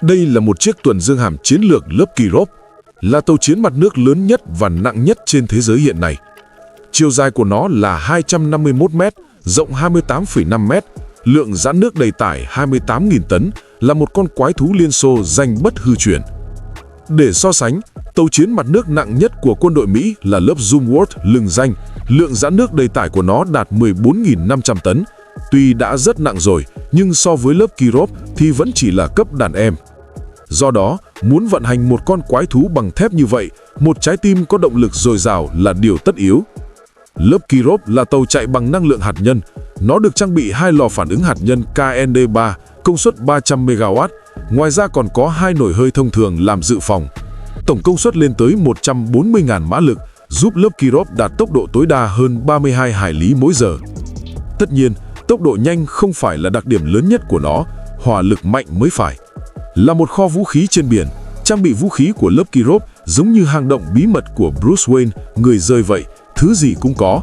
Đây là một chiếc tuần dương hạm chiến lược lớp Kirov, là tàu chiến mặt nước lớn nhất và nặng nhất trên thế giới hiện nay. Chiều dài của nó là 251 m, rộng 28,5 m, lượng giãn nước đầy tải 28.000 tấn, là một con quái thú Liên Xô danh bất hư truyền. Để so sánh, tàu chiến mặt nước nặng nhất của quân đội Mỹ là lớp Zumwalt lừng danh, lượng giãn nước đầy tải của nó đạt 14.500 tấn. Tuy đã rất nặng rồi, nhưng so với lớp Kirov thì vẫn chỉ là cấp đàn em. Do đó, muốn vận hành một con quái thú bằng thép như vậy, một trái tim có động lực dồi dào là điều tất yếu. Lớp Kirov là tàu chạy bằng năng lượng hạt nhân. Nó được trang bị 2 lò phản ứng hạt nhân KND-3, công suất 300 MW. Ngoài ra còn có 2 nồi hơi thông thường làm dự phòng. Tổng công suất lên tới 140.000 mã lực, giúp lớp Kirov đạt tốc độ tối đa hơn 32 hải lý mỗi giờ. Tất nhiên, tốc độ nhanh không phải là đặc điểm lớn nhất của nó, hỏa lực mạnh mới phải. Là một kho vũ khí trên biển, trang bị vũ khí của lớp Kirov giống như hang động bí mật của Bruce Wayne, người rơi vậy, thứ gì cũng có.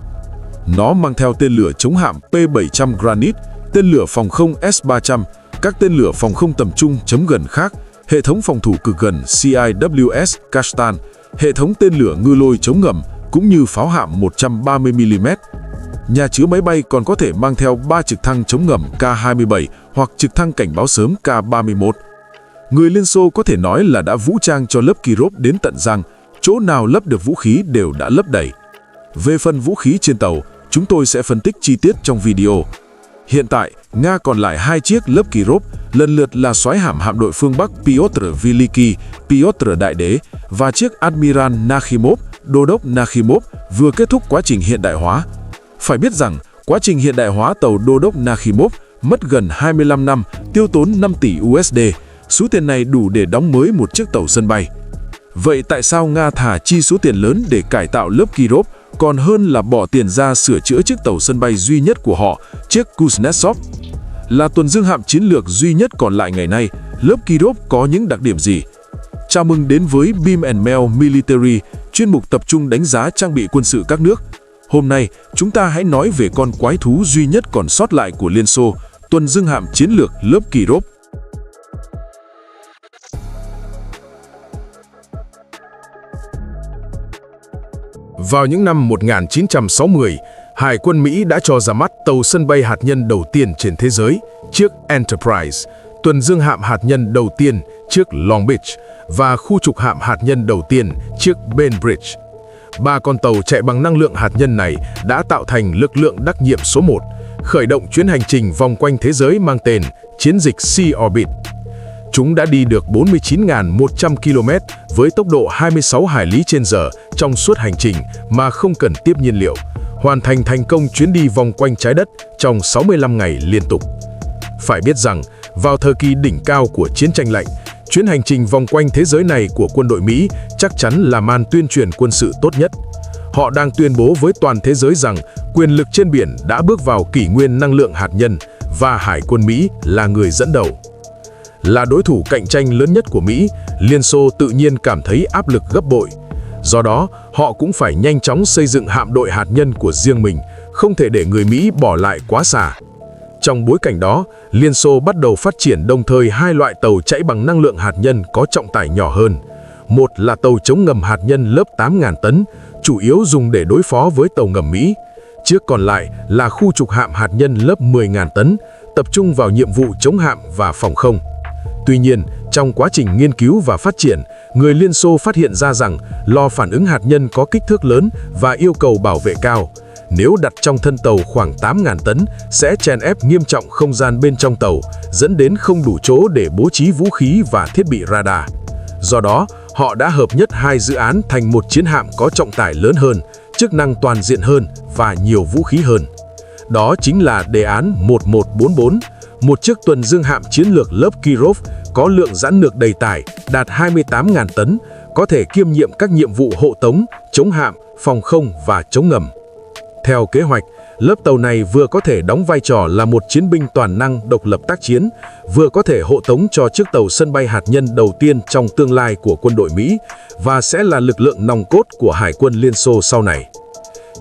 Nó mang theo tên lửa chống hạm P-700 Granite, tên lửa phòng không S-300, các tên lửa phòng không tầm trung chấm gần khác, hệ thống phòng thủ cực gần CIWS Kashtan, hệ thống tên lửa ngư lôi chống ngầm, cũng như pháo hạm 130mm. Nhà chứa máy bay còn có thể mang theo 3 trực thăng chống ngầm K-27 hoặc trực thăng cảnh báo sớm K-31. Người Liên Xô có thể nói là đã vũ trang cho lớp Kirov đến tận răng, chỗ nào lấp được vũ khí đều đã lấp đầy. Về phần vũ khí trên tàu, chúng tôi sẽ phân tích chi tiết trong video. Hiện tại, Nga còn lại 2 chiếc lớp Kirov, lần lượt là soái hạm hạm đội phương Bắc Pyotr Veliki, Pyotr Đại Đế và chiếc Admiral Nakhimov, Đô đốc Nakhimov vừa kết thúc quá trình hiện đại hóa. Phải biết rằng, quá trình hiện đại hóa tàu Đô đốc Nakhimov mất gần 25 năm, tiêu tốn 5 tỷ USD. Số tiền này đủ để đóng mới một chiếc tàu sân bay. Vậy tại sao Nga thà chi số tiền lớn để cải tạo lớp Kirov còn hơn là bỏ tiền ra sửa chữa chiếc tàu sân bay duy nhất của họ, chiếc Kuznetsov? Là tuần dương hạm chiến lược duy nhất còn lại ngày nay, lớp Kirov có những đặc điểm gì? Chào mừng đến với Beam & Mel Military, chuyên mục tập trung đánh giá trang bị quân sự các nước. Hôm nay, chúng ta hãy nói về con quái thú duy nhất còn sót lại của Liên Xô, tuần dương hạm chiến lược lớp Kirov. Vào những năm 1960, Hải quân Mỹ đã cho ra mắt tàu sân bay hạt nhân đầu tiên trên thế giới, chiếc Enterprise, tuần dương hạm hạt nhân đầu tiên, chiếc Long Beach, và khu trục hạm hạt nhân đầu tiên, chiếc Bainbridge. 3 con tàu chạy bằng năng lượng hạt nhân này đã tạo thành lực lượng đặc nhiệm số 1, khởi động chuyến hành trình vòng quanh thế giới mang tên Chiến dịch Sea Orbit. Chúng đã đi được 49.100 km với tốc độ 26 hải lý trên giờ trong suốt hành trình mà không cần tiếp nhiên liệu, hoàn thành thành công chuyến đi vòng quanh trái đất trong 65 ngày liên tục. Phải biết rằng, vào thời kỳ đỉnh cao của chiến tranh lạnh, chuyến hành trình vòng quanh thế giới này của quân đội Mỹ chắc chắn là màn tuyên truyền quân sự tốt nhất. Họ đang tuyên bố với toàn thế giới rằng quyền lực trên biển đã bước vào kỷ nguyên năng lượng hạt nhân và Hải quân Mỹ là người dẫn đầu. Là đối thủ cạnh tranh lớn nhất của Mỹ, Liên Xô tự nhiên cảm thấy áp lực gấp bội. Do đó, họ cũng phải nhanh chóng xây dựng hạm đội hạt nhân của riêng mình, không thể để người Mỹ bỏ lại quá xa. Trong bối cảnh đó, Liên Xô bắt đầu phát triển đồng thời 2 loại tàu chạy bằng năng lượng hạt nhân có trọng tải nhỏ hơn. Một là tàu chống ngầm hạt nhân lớp 8.000 tấn, chủ yếu dùng để đối phó với tàu ngầm Mỹ. Chiếc còn lại là khu trục hạm hạt nhân lớp 10.000 tấn, tập trung vào nhiệm vụ chống hạm và phòng không. Tuy nhiên, trong quá trình nghiên cứu và phát triển, người Liên Xô phát hiện ra rằng lò phản ứng hạt nhân có kích thước lớn và yêu cầu bảo vệ cao. Nếu đặt trong thân tàu khoảng 8.000 tấn, sẽ chèn ép nghiêm trọng không gian bên trong tàu, dẫn đến không đủ chỗ để bố trí vũ khí và thiết bị radar. Do đó, họ đã hợp nhất 2 dự án thành một chiến hạm có trọng tải lớn hơn, chức năng toàn diện hơn và nhiều vũ khí hơn. Đó chính là đề án 1144, một chiếc tuần dương hạm chiến lược lớp Kirov có lượng giãn nước đầy tải đạt 28.000 tấn, có thể kiêm nhiệm các nhiệm vụ hộ tống, chống hạm, phòng không và chống ngầm. Theo kế hoạch, lớp tàu này vừa có thể đóng vai trò là một chiến binh toàn năng độc lập tác chiến, vừa có thể hộ tống cho chiếc tàu sân bay hạt nhân đầu tiên trong tương lai của quân đội Mỹ và sẽ là lực lượng nòng cốt của Hải quân Liên Xô sau này.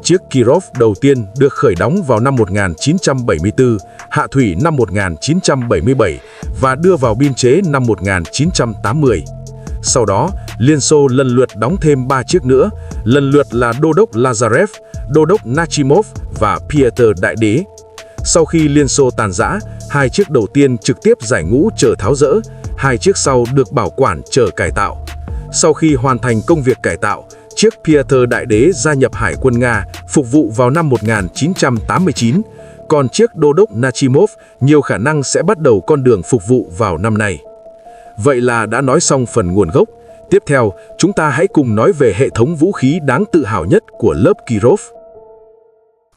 Chiếc Kirov đầu tiên được khởi đóng vào năm 1974, hạ thủy năm 1977 và đưa vào biên chế năm 1980. Sau đó, Liên Xô lần lượt đóng thêm 3 chiếc nữa, lần lượt là Đô đốc Lazarev, Đô đốc Nachimov và Pieter Đại Đế. Sau khi Liên Xô tàn rã, 2 chiếc đầu tiên trực tiếp giải ngũ chờ tháo dỡ, 2 chiếc sau được bảo quản chờ cải tạo. Sau khi hoàn thành công việc cải tạo, chiếc Pieter Đại Đế gia nhập Hải quân Nga, phục vụ vào năm 1989, còn chiếc Đô đốc Nachimov nhiều khả năng sẽ bắt đầu con đường phục vụ vào năm nay. Vậy là đã nói xong phần nguồn gốc. Tiếp theo, chúng ta hãy cùng nói về hệ thống vũ khí đáng tự hào nhất của lớp Kirov.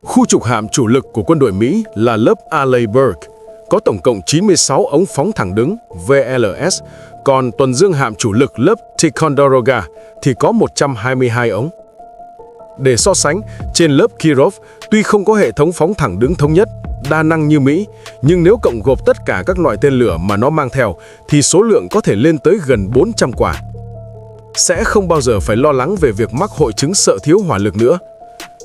Khu trục hạm chủ lực của quân đội Mỹ là lớp Arleigh Burke, có tổng cộng 96 ống phóng thẳng đứng VLS, còn tuần dương hạm chủ lực lớp Ticonderoga thì có 122 ống. Để so sánh, trên lớp Kirov tuy không có hệ thống phóng thẳng đứng thống nhất, đa năng như Mỹ, nhưng nếu cộng gộp tất cả các loại tên lửa mà nó mang theo thì số lượng có thể lên tới gần 400 quả. Sẽ không bao giờ phải lo lắng về việc mắc hội chứng sợ thiếu hỏa lực nữa.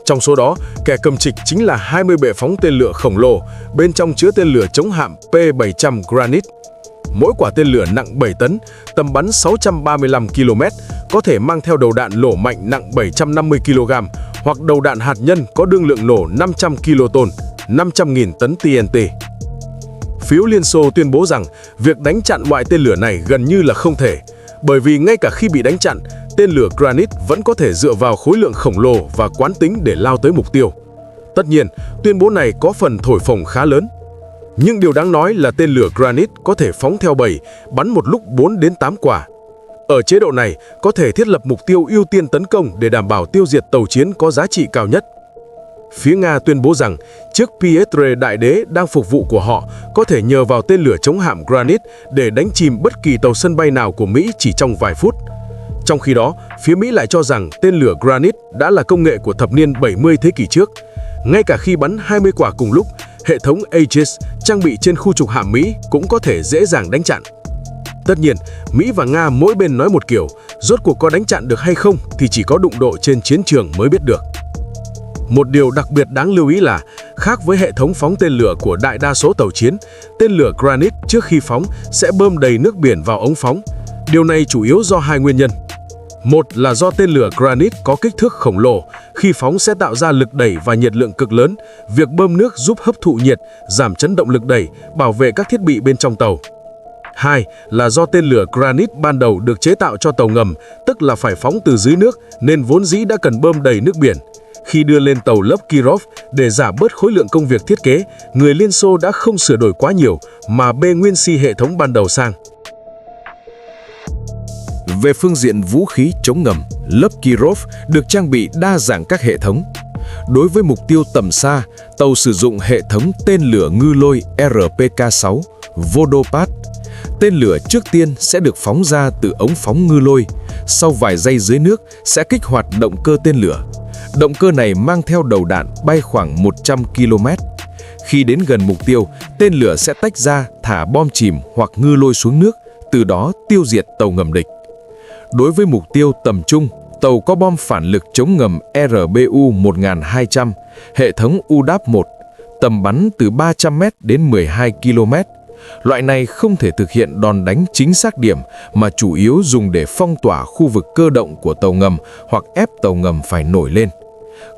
Trong số đó, kẻ cầm trịch chính là 20 bệ phóng tên lửa khổng lồ, bên trong chứa tên lửa chống hạm P-700 Granit. Mỗi quả tên lửa nặng 7 tấn, tầm bắn 635 km, có thể mang theo đầu đạn nổ mạnh nặng 750 kg hoặc đầu đạn hạt nhân có đương lượng nổ 500 kiloton, 500.000 tấn TNT. Phiếu Liên Xô tuyên bố rằng việc đánh chặn loại tên lửa này gần như là không thể, bởi vì ngay cả khi bị đánh chặn, tên lửa Granit vẫn có thể dựa vào khối lượng khổng lồ và quán tính để lao tới mục tiêu. Tất nhiên, tuyên bố này có phần thổi phồng khá lớn. Nhưng điều đáng nói là tên lửa Granit có thể phóng theo 7, bắn một lúc 4 đến 8 quả. Ở chế độ này, có thể thiết lập mục tiêu ưu tiên tấn công để đảm bảo tiêu diệt tàu chiến có giá trị cao nhất. Phía Nga tuyên bố rằng chiếc Pieter Đại Đế đang phục vụ của họ có thể nhờ vào tên lửa chống hạm Granit để đánh chìm bất kỳ tàu sân bay nào của Mỹ chỉ trong vài phút. Trong khi đó, phía Mỹ lại cho rằng tên lửa Granit đã là công nghệ của thập niên 70 thế kỷ trước. Ngay cả khi bắn 20 quả cùng lúc, hệ thống Aegis trang bị trên khu trục hạm Mỹ cũng có thể dễ dàng đánh chặn. Tất nhiên, Mỹ và Nga mỗi bên nói một kiểu, rốt cuộc có đánh chặn được hay không thì chỉ có đụng độ trên chiến trường mới biết được. Một điều đặc biệt đáng lưu ý là, khác với hệ thống phóng tên lửa của đại đa số tàu chiến, tên lửa Granit trước khi phóng sẽ bơm đầy nước biển vào ống phóng. Điều này chủ yếu do 2 nguyên nhân. Một là do tên lửa Granit có kích thước khổng lồ, khi phóng sẽ tạo ra lực đẩy và nhiệt lượng cực lớn. Việc bơm nước giúp hấp thụ nhiệt, giảm chấn động lực đẩy, bảo vệ các thiết bị bên trong tàu. 2 là do tên lửa Granit ban đầu được chế tạo cho tàu ngầm, tức là phải phóng từ dưới nước nên vốn dĩ đã cần bơm đầy nước biển. Khi đưa lên tàu lớp Kirov để giảm bớt khối lượng công việc thiết kế, người Liên Xô đã không sửa đổi quá nhiều mà bê nguyên si hệ thống ban đầu sang. Về phương diện vũ khí chống ngầm, lớp Kirov được trang bị đa dạng các hệ thống. Đối với mục tiêu tầm xa, tàu sử dụng hệ thống tên lửa ngư lôi RPK-6 Vodopad. Tên lửa trước tiên sẽ được phóng ra từ ống phóng ngư lôi, sau vài giây dưới nước sẽ kích hoạt động cơ tên lửa. Động cơ này mang theo đầu đạn bay khoảng 100 km. Khi đến gần mục tiêu, tên lửa sẽ tách ra thả bom chìm hoặc ngư lôi xuống nước, từ đó tiêu diệt tàu ngầm địch. Đối với mục tiêu tầm trung, tàu có bom phản lực chống ngầm RBU-1200, hệ thống UDAP-1, tầm bắn từ 300m đến 12 km. Loại này không thể thực hiện đòn đánh chính xác điểm mà chủ yếu dùng để phong tỏa khu vực cơ động của tàu ngầm hoặc ép tàu ngầm phải nổi lên.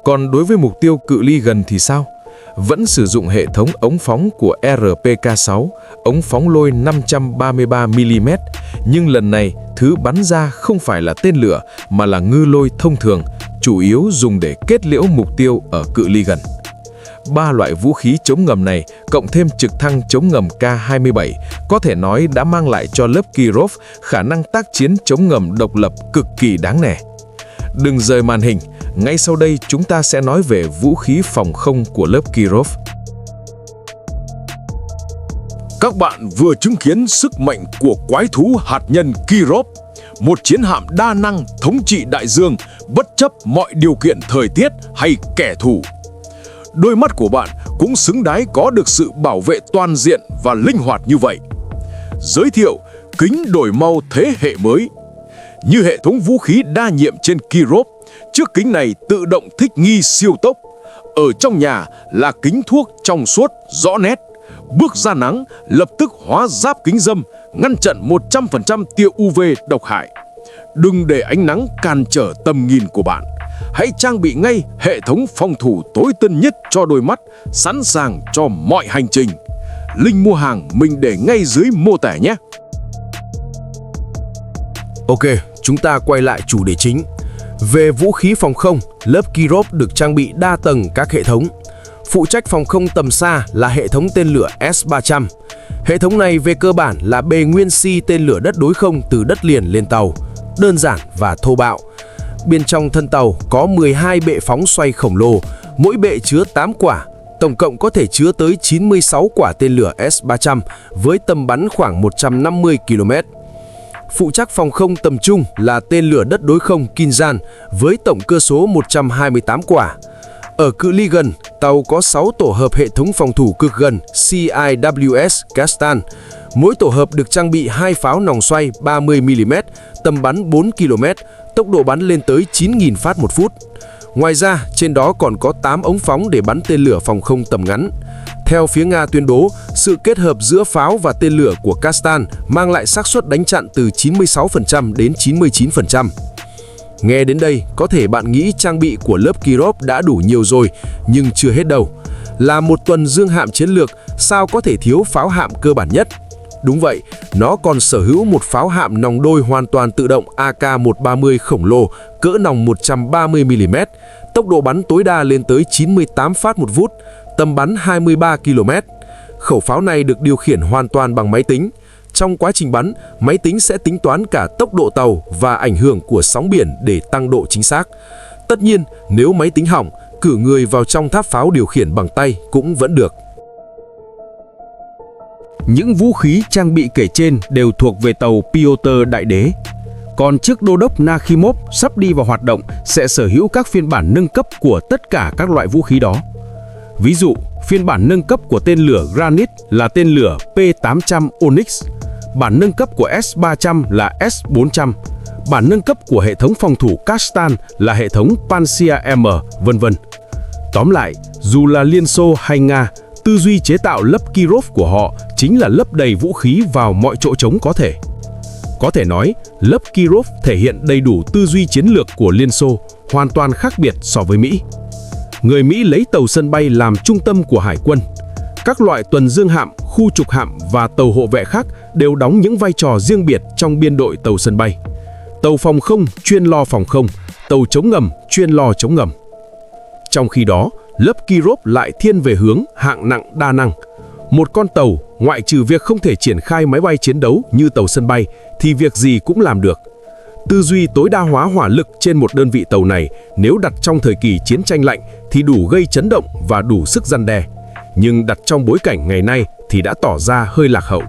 Còn đối với mục tiêu cự ly gần thì sao? Vẫn sử dụng hệ thống ống phóng của RPK-6, ống phóng lôi 533mm, nhưng lần này thứ bắn ra không phải là tên lửa mà là ngư lôi thông thường, chủ yếu dùng để kết liễu mục tiêu ở cự ly gần. 3 loại vũ khí chống ngầm này cộng thêm trực thăng chống ngầm K-27 có thể nói đã mang lại cho lớp Kirov khả năng tác chiến chống ngầm độc lập cực kỳ đáng nể. Đừng rời màn hình, ngay sau đây chúng ta sẽ nói về vũ khí phòng không của lớp Kirov. Các bạn vừa chứng kiến sức mạnh của quái thú hạt nhân Kirov, một chiến hạm đa năng thống trị đại dương bất chấp mọi điều kiện thời tiết hay kẻ thù. Đôi mắt của bạn cũng xứng đáng có được sự bảo vệ toàn diện và linh hoạt như vậy. Giới thiệu kính đổi màu thế hệ mới. Như hệ thống vũ khí đa nhiệm trên Kirov, chiếc kính này tự động thích nghi siêu tốc, Ở trong nhà là kính thuốc trong suốt, rõ nét. Bước ra nắng, lập tức hóa giáp kính râm, ngăn chặn 100% tia UV độc hại. Đừng để ánh nắng cản trở tầm nhìn của bạn. Hãy trang bị ngay hệ thống phòng thủ tối tân nhất cho đôi mắt, sẵn sàng cho mọi hành trình. Link mua hàng mình để ngay dưới mô tả nhé. Ok, chúng ta quay lại chủ đề chính. Về vũ khí phòng không, lớp Kirov được trang bị đa tầng các hệ thống. Phụ trách phòng không tầm xa là hệ thống tên lửa S-300. Hệ thống này về cơ bản là bề nguyên si tên lửa đất đối không từ đất liền lên tàu, đơn giản và thô bạo. Bên trong thân tàu có 12 bệ phóng xoay khổng lồ, mỗi bệ chứa 8 quả, tổng cộng có thể chứa tới 96 quả tên lửa S-300 với tầm bắn khoảng 150 km. Phụ trách phòng không tầm trung là tên lửa đất đối không Kinzhan với tổng cơ số 128 quả. Ở cự ly gần, tàu có 6 tổ hợp hệ thống phòng thủ cực gần CIWS Kastan. Mỗi tổ hợp được trang bị 2 pháo nòng xoay 30mm, tầm bắn 4 km, tốc độ bắn lên tới 9.000 phát một phút. Ngoài ra, trên đó còn có 8 ống phóng để bắn tên lửa phòng không tầm ngắn. Theo phía Nga tuyên bố, sự kết hợp giữa pháo và tên lửa của Kastan mang lại xác suất đánh chặn từ 96% đến 99%. Nghe đến đây, có thể bạn nghĩ trang bị của lớp Kirov đã đủ nhiều rồi, nhưng chưa hết đâu. Là một tuần dương hạm chiến lược, sao có thể thiếu pháo hạm cơ bản nhất? Đúng vậy, nó còn sở hữu một pháo hạm nòng đôi hoàn toàn tự động AK-130 khổng lồ, cỡ nòng 130mm, tốc độ bắn tối đa lên tới 98 phát một phút, tầm bắn 23 km. Khẩu pháo này được điều khiển hoàn toàn bằng máy tính. Trong quá trình bắn, máy tính sẽ tính toán cả tốc độ tàu và ảnh hưởng của sóng biển để tăng độ chính xác. Tất nhiên, nếu máy tính hỏng, cử người vào trong tháp pháo điều khiển bằng tay cũng vẫn được. Những vũ khí trang bị kể trên đều thuộc về tàu Piotr Đại Đế. Còn chiếc đô đốc Nakhimov sắp đi vào hoạt động sẽ sở hữu các phiên bản nâng cấp của tất cả các loại vũ khí đó. Ví dụ, phiên bản nâng cấp của tên lửa Granit là tên lửa P-800 Onyx, bản nâng cấp của S-300 là S-400, bản nâng cấp của hệ thống phòng thủ Kastan là hệ thống Pansia M, vân vân. Tóm lại, dù là Liên Xô hay Nga, tư duy chế tạo lớp Kirov của họ chính là lấp đầy vũ khí vào mọi chỗ trống có thể. Có thể nói, lớp Kirov thể hiện đầy đủ tư duy chiến lược của Liên Xô, hoàn toàn khác biệt so với Mỹ. Người Mỹ lấy tàu sân bay làm trung tâm của hải quân. Các loại tuần dương hạm, khu trục hạm và tàu hộ vệ khác đều đóng những vai trò riêng biệt trong biên đội tàu sân bay. Tàu phòng không chuyên lo phòng không, tàu chống ngầm chuyên lo chống ngầm. Trong khi đó, lớp Kirov lại thiên về hướng hạng nặng đa năng. Một con tàu, ngoại trừ việc không thể triển khai máy bay chiến đấu như tàu sân bay, thì việc gì cũng làm được. Tư duy tối đa hóa hỏa lực trên một đơn vị tàu này nếu đặt trong thời kỳ chiến tranh lạnh thì đủ gây chấn động và đủ sức răn đe. Nhưng đặt trong bối cảnh ngày nay thì đã tỏ ra hơi lạc hậu.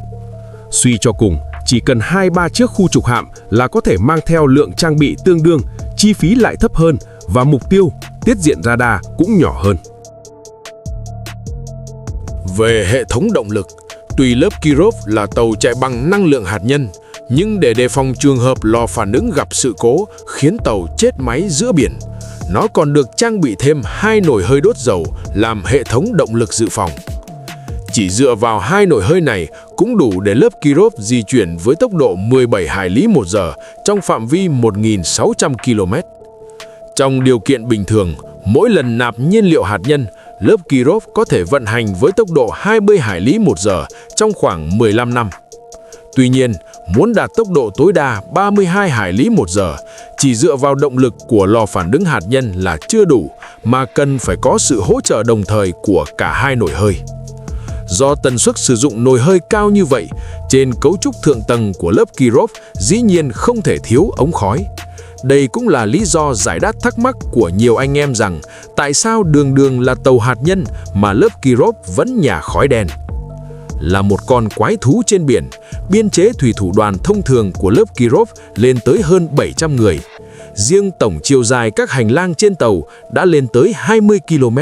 Suy cho cùng, chỉ cần 2-3 chiếc khu trục hạm là có thể mang theo lượng trang bị tương đương, chi phí lại thấp hơn và mục tiêu, tiết diện radar cũng nhỏ hơn. Về hệ thống động lực, tuy lớp Kirov là tàu chạy bằng năng lượng hạt nhân, nhưng để đề phòng trường hợp lò phản ứng gặp sự cố khiến tàu chết máy giữa biển, nó còn được trang bị thêm 2 nồi hơi đốt dầu làm hệ thống động lực dự phòng. Chỉ dựa vào 2 nồi hơi này cũng đủ để lớp Kirov di chuyển với tốc độ 17 hải lý một giờ trong phạm vi 1.600 km. Trong điều kiện bình thường, mỗi lần nạp nhiên liệu hạt nhân, lớp Kirov có thể vận hành với tốc độ 20 hải lý một giờ trong khoảng 15 năm. Tuy nhiên, muốn đạt tốc độ tối đa 32 hải lý một giờ, chỉ dựa vào động lực của lò phản ứng hạt nhân là chưa đủ, mà cần phải có sự hỗ trợ đồng thời của cả 2 nồi hơi. Do tần suất sử dụng nồi hơi cao như vậy, trên cấu trúc thượng tầng của lớp Kirov dĩ nhiên không thể thiếu ống khói. Đây cũng là lý do giải đáp thắc mắc của nhiều anh em rằng tại sao đường đường là tàu hạt nhân mà lớp Kirov vẫn nhả khói đen. Là một con quái thú trên biển, biên chế thủy thủ đoàn thông thường của lớp Kirov lên tới hơn 700 người. Riêng tổng chiều dài các hành lang trên tàu đã lên tới 20 km.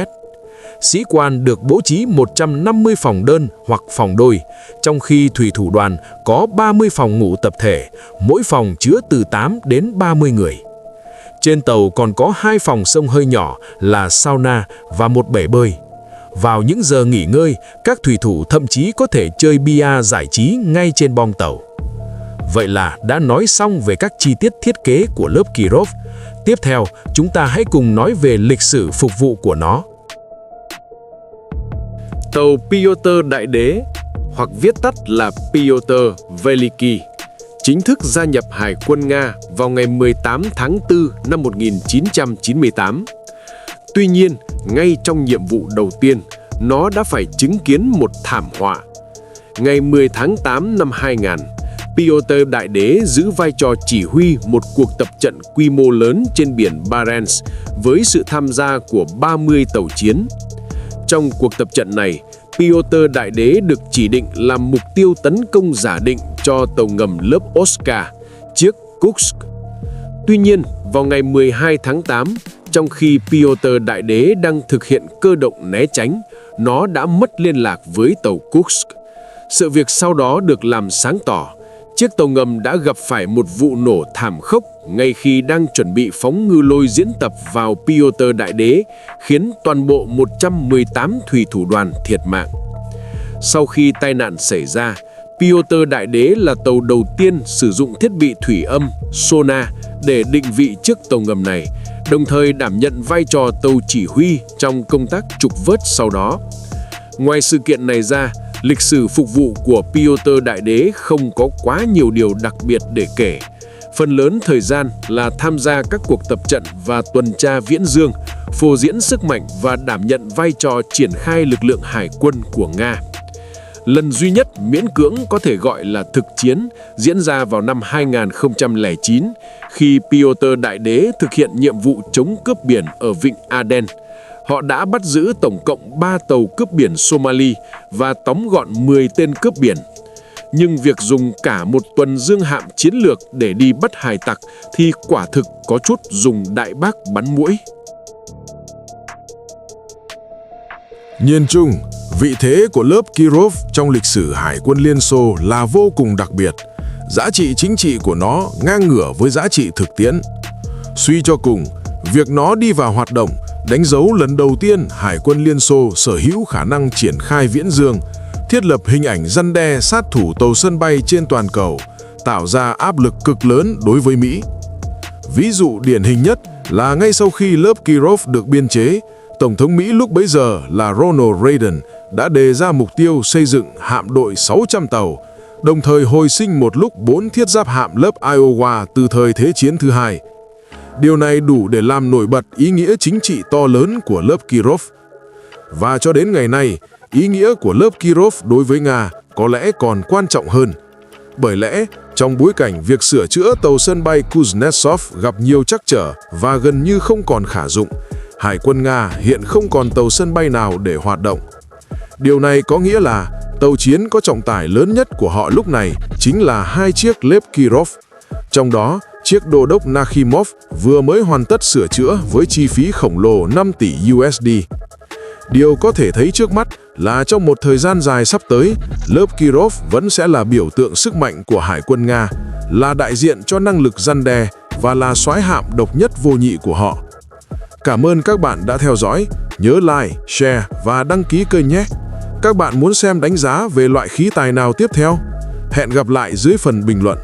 Sĩ quan được bố trí 150 phòng đơn hoặc phòng đôi, trong khi thủy thủ đoàn có 30 phòng ngủ tập thể, mỗi phòng chứa từ 8 đến 30 người. Trên tàu còn có 2 phòng xông hơi nhỏ là sauna và một bể bơi. Vào những giờ nghỉ ngơi, các thủy thủ thậm chí có thể chơi bia giải trí ngay trên bong tàu. Vậy là đã nói xong về các chi tiết thiết kế của lớp Kirov. Tiếp theo, chúng ta hãy cùng nói về lịch sử phục vụ của nó. Tàu Pyotr Đại Đế, hoặc viết tắt là Pyotr Veliki, chính thức gia nhập Hải quân Nga vào ngày 18 tháng 4 năm 1998. Tuy nhiên, ngay trong nhiệm vụ đầu tiên, nó đã phải chứng kiến một thảm họa. Ngày 10 tháng 8 năm 2000, Pyotr Đại Đế giữ vai trò chỉ huy một cuộc tập trận quy mô lớn trên biển Barents với sự tham gia của 30 tàu chiến. Trong cuộc tập trận này, Pyotr Đại Đế được chỉ định làm mục tiêu tấn công giả định cho tàu ngầm lớp Oskar, chiếc Kursk. Tuy nhiên, vào ngày 12 tháng 8, trong khi Pyotr Đại Đế đang thực hiện cơ động né tránh, nó đã mất liên lạc với tàu Kursk. Sự việc sau đó được làm sáng tỏ. Chiếc tàu ngầm đã gặp phải một vụ nổ thảm khốc ngay khi đang chuẩn bị phóng ngư lôi diễn tập vào Pyotr Đại Đế, khiến toàn bộ 118 thủy thủ đoàn thiệt mạng. Sau khi tai nạn xảy ra, Pyotr Đại Đế là tàu đầu tiên sử dụng thiết bị thủy âm sonar để định vị chiếc tàu ngầm này, đồng thời đảm nhận vai trò tàu chỉ huy trong công tác trục vớt sau đó. Ngoài sự kiện này ra, lịch sử phục vụ của Pyotr Đại Đế không có quá nhiều điều đặc biệt để kể. Phần lớn thời gian là tham gia các cuộc tập trận và tuần tra viễn dương, phô diễn sức mạnh và đảm nhận vai trò triển khai lực lượng hải quân của Nga. Lần duy nhất miễn cưỡng có thể gọi là thực chiến diễn ra vào năm 2009 khi Pyotr Đại Đế thực hiện nhiệm vụ chống cướp biển ở vịnh Aden. Họ đã bắt giữ tổng cộng 3 tàu cướp biển Somali và tóm gọn 10 tên cướp biển. Nhưng việc dùng cả một tuần dương hạm chiến lược để đi bắt hải tặc thì quả thực có chút dùng đại bác bắn muỗi. Nhìn chung, vị thế của lớp Kirov trong lịch sử Hải quân Liên Xô là vô cùng đặc biệt. Giá trị chính trị của nó ngang ngửa với giá trị thực tiễn. Suy cho cùng, việc nó đi vào hoạt động đánh dấu lần đầu tiên Hải quân Liên Xô sở hữu khả năng triển khai viễn dương, thiết lập hình ảnh răn đe sát thủ tàu sân bay trên toàn cầu, tạo ra áp lực cực lớn đối với Mỹ. Ví dụ điển hình nhất là ngay sau khi lớp Kirov được biên chế, Tổng thống Mỹ lúc bấy giờ là Ronald Reagan đã đề ra mục tiêu xây dựng hạm đội 600 tàu, đồng thời hồi sinh một lúc 4 thiết giáp hạm lớp Iowa từ thời Thế chiến thứ hai. Điều này đủ để làm nổi bật ý nghĩa chính trị to lớn của lớp Kirov. Và cho đến ngày nay, ý nghĩa của lớp Kirov đối với Nga có lẽ còn quan trọng hơn. Bởi lẽ, trong bối cảnh việc sửa chữa tàu sân bay Kuznetsov gặp nhiều trắc trở và gần như không còn khả dụng, Hải quân Nga hiện không còn tàu sân bay nào để hoạt động. Điều này có nghĩa là tàu chiến có trọng tải lớn nhất của họ lúc này chính là 2 chiếc Lev Kirov. Trong đó, chiếc đô đốc Nakhimov vừa mới hoàn tất sửa chữa với chi phí khổng lồ 5 tỷ USD. Điều có thể thấy trước mắt là trong một thời gian dài sắp tới, lớp Kirov vẫn sẽ là biểu tượng sức mạnh của Hải quân Nga, là đại diện cho năng lực răn đe và là soái hạm độc nhất vô nhị của họ. Cảm ơn các bạn đã theo dõi, nhớ like, share và đăng ký kênh nhé. Các bạn muốn xem đánh giá về loại khí tài nào tiếp theo? Hẹn gặp lại dưới phần bình luận.